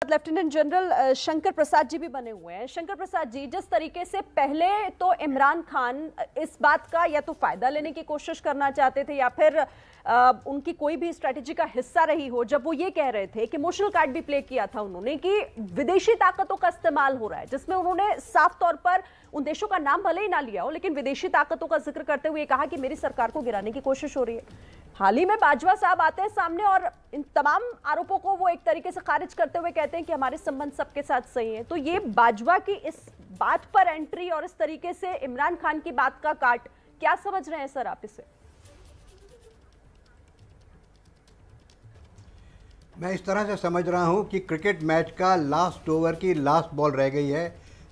Lieutenant general Shankar Prasad ji भी बने हुए हैं। शंकर प्रसाद जी, जिस तरीके से पहले तो इमरान खान इस बात का या तो फायदा लेने की कोशिश करना चाहते थे या फिर उनकी कोई भी स्ट्रेटेजी का हिस्सा रही हो, जब वो ये कह रहे थे कि इमोशनल कार्ड भी प्ले किया था उन्होंने कि विदेशी ताकतों का इस्तेमाल हो रहा है, जिसमें उन्होंने साफ तौर पर उन देशों का नाम भले ही ना लिया हो लेकिन विदेशी ताकतों का जिक्र करते हुए कहा कि मेरी सरकार को गिराने की कोशिश हो रही है। हाल ही में बाजवा साहब आते हैं सामने और इन तमाम आरोपों को वो एक तरीके से खारिज करते हुए कहते हैं कि हमारे संबंध सबके साथ सही हैं। तो ये बाजवा की इस बात पर एंट्री और इस तरीके से इमरान खान की बात का काट, क्या समझ रहे हैं सर आप इसे? मैं इस तरह से समझ रहा हूं कि क्रिकेट मैच का लास्ट ओवर की लास्ट बॉल रह गई है,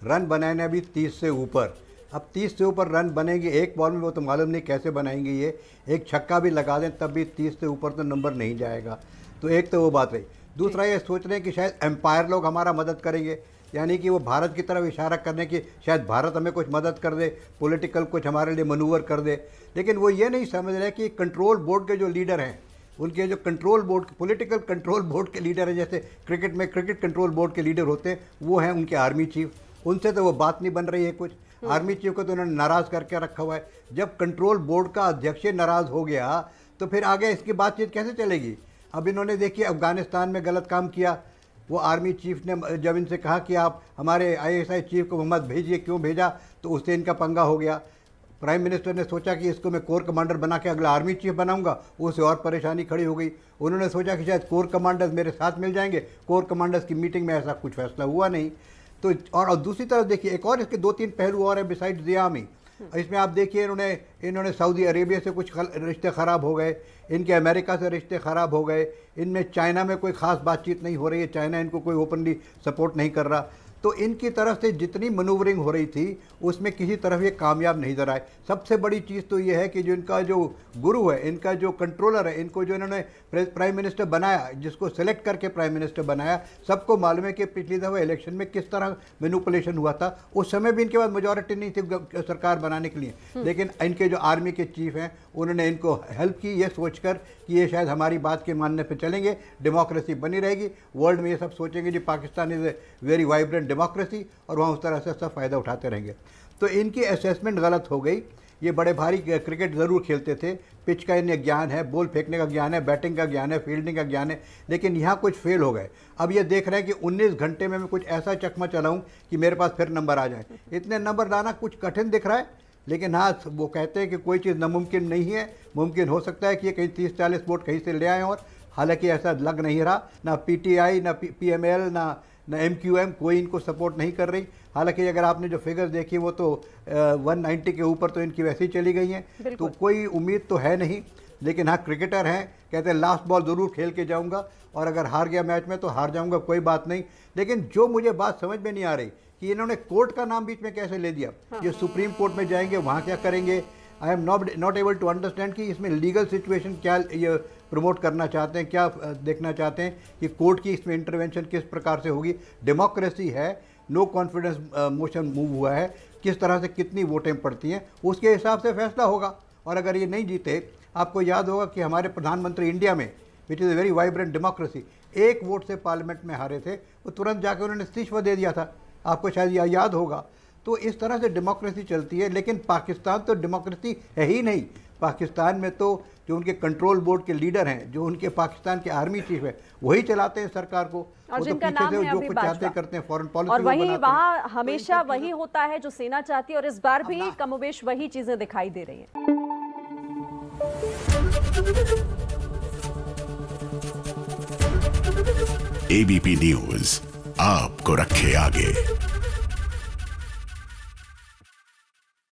रन बनाने अभी 30 से ऊपर। अब 30 से ऊपर रन बनेंगे एक बॉल में, वो तो मालूम नहीं कैसे बनाएंगे। ये एक छक्का भी लगा दें तब भी 30 से ऊपर तो नंबर नहीं जाएगा। तो एक तो वो बात रही। दूसरा ये सोच रहे हैं कि शायद एम्पायर लोग हमारा मदद करेंगे, यानी कि वो भारत की तरफ इशारा करने की शायद भारत हमें कुछ मदद कर दे, पॉलिटिकल कुछ हमारे लिए मनूवर कर दे। लेकिन वो ये नहीं समझ रहे कि कंट्रोल बोर्ड के जो लीडर हैं, उनके जो control board political control board के लीडर हैं, जैसे क्रिकेट में क्रिकेट कंट्रोल बोर्ड के लीडर होते हैं, वो हैं उनके आर्मी चीफ। उनसे तो वो बात नहीं बन रही है कुछ। आर्मी चीफ को तो उन्होंने नाराज़ करके रखा हुआ है। जब कंट्रोल बोर्ड का अध्यक्ष नाराज़ हो गया तो फिर आगे इसकी बातचीत कैसे चलेगी? अब इन्होंने देखिए अफगानिस्तान में गलत काम किया। वो आर्मी चीफ ने जब इनसे कहा कि आप हमारे ISI चीफ को मत भेजिए, क्यों भेजा, तो उससे इनका पंगा हो गया। प्राइम मिनिस्टर ने सोचा कि इसको मैं कोर कमांडर बना के अगला आर्मी चीफ बनाऊंगा, उससे और परेशानी खड़ी हो गई। उन्होंने सोचा कि शायद कोर कमांडर्स मेरे साथ मिल जाएंगे। कोर कमांडर्स की मीटिंग में ऐसा कुछ फैसला हुआ नहीं। तो और दूसरी तरफ देखिए एक और इसके 2-3 पहलू और है बिसाइड द आर्मी। इसमें आप देखिए इन्होंने सऊदी अरेबिया से कुछ रिश्ते ख़राब हो गए, इनके अमेरिका से रिश्ते ख़राब हो गए, इनमें चाइना में कोई ख़ास बातचीत नहीं हो रही है, चाइना इनको कोई ओपनली सपोर्ट नहीं कर रहा। तो इनकी तरफ से जितनी मनूवरिंग हो रही थी उसमें किसी तरफ ये कामयाब नहीं नजर आए। सबसे बड़ी चीज़ तो ये है कि जो इनका जो गुरु है, इनका जो कंट्रोलर है, इनको जो इन्होंने प्राइम मिनिस्टर बनाया, जिसको सेलेक्ट करके प्राइम मिनिस्टर बनाया, सबको मालूम है कि पिछली दफ़ा इलेक्शन में किस तरह मैनिपुलेशन हुआ था। उस समय भी इनके पास मेजॉरिटी नहीं थी सरकार बनाने के लिए, लेकिन इनके जो आर्मी के चीफ हैं उन्होंने इनको हेल्प की, ये सोचकर कि ये शायद हमारी बात के मानने पर चलेंगे, डेमोक्रेसी बनी रहेगी। वर्ल्ड में ये सब सोचेंगे जी Pakistan is a very vibrant democracy, और वहाँ उस तरह से सब फ़ायदा उठाते रहेंगे। तो इनकी असेसमेंट गलत हो गई। ये बड़े भारी क्रिकेट ज़रूर खेलते थे, पिच का इन्हें ज्ञान है, बॉल फेंकने का ज्ञान है, बैटिंग का ज्ञान है, फील्डिंग का ज्ञान है, लेकिन यहाँ कुछ फेल हो गए। अब ये देख रहे हैं कि 19 घंटे में मैं कुछ ऐसा चकमा चलाऊँ कि मेरे पास फिर नंबर आ जाए। इतने नंबर लाना कुछ कठिन दिख रहा है, लेकिन हाँ वो कहते हैं कि कोई चीज़ नामुमकिन नहीं है। मुमकिन हो सकता है कि ये कहीं 30-40 वोट कहीं से ले आएँ, और हालांकि ऐसा लग नहीं रहा। ना PTI, ना PML, ना MQM कोई इनको सपोर्ट नहीं कर रही। हालांकि अगर आपने जो फिगर्स देखी वो तो 190 के ऊपर तो इनकी वैसे ही चली गई हैं, तो कोई उम्मीद तो है नहीं। लेकिन हाँ क्रिकेटर हैं, कहते हैं लास्ट बॉल ज़रूर खेल के जाऊंगा, और अगर हार गया मैच में तो हार जाऊंगा, कोई बात नहीं। लेकिन जो मुझे बात समझ में नहीं आ रही कि इन्होंने कोर्ट का नाम बीच में कैसे ले दिया। ये सुप्रीम कोर्ट में जाएंगे, वहाँ क्या करेंगे? I am not able to understand कि इसमें लीगल सिचुएशन क्या ये प्रमोट करना चाहते हैं, क्या देखना चाहते हैं कि कोर्ट की इसमें इंटरवेंशन किस प्रकार से होगी। डेमोक्रेसी है, नो कॉन्फिडेंस मोशन मूव हुआ है, किस तरह से कितनी वोटें पड़ती हैं उसके हिसाब से फैसला होगा। और अगर ये नहीं जीते, आपको याद होगा कि हमारे प्रधानमंत्री इंडिया में, which is a very vibrant democracy, 1 vote से पार्लियामेंट में हारे थे, वो तुरंत जाकर उन्होंने इस्तीफा दे दिया था, आपको शायद याद होगा। तो इस तरह से डेमोक्रेसी चलती है। लेकिन पाकिस्तान तो डेमोक्रेसी है ही नहीं। पाकिस्तान में तो जो उनके कंट्रोल बोर्ड के लीडर हैं, जो उनके पाकिस्तान के आर्मी चीफ है, वही चलाते हैं सरकार को, और वो तो पीछे से जो कुछ चाहते करते हैं, फॉरेन पॉलिसी, और वही वहाँ हमेशा वही होता है जो सेना चाहती है, और इस बार भी कमोबेश वही चीजें दिखाई दे रही हैं। ABP न्यूज आपको रखे आगे।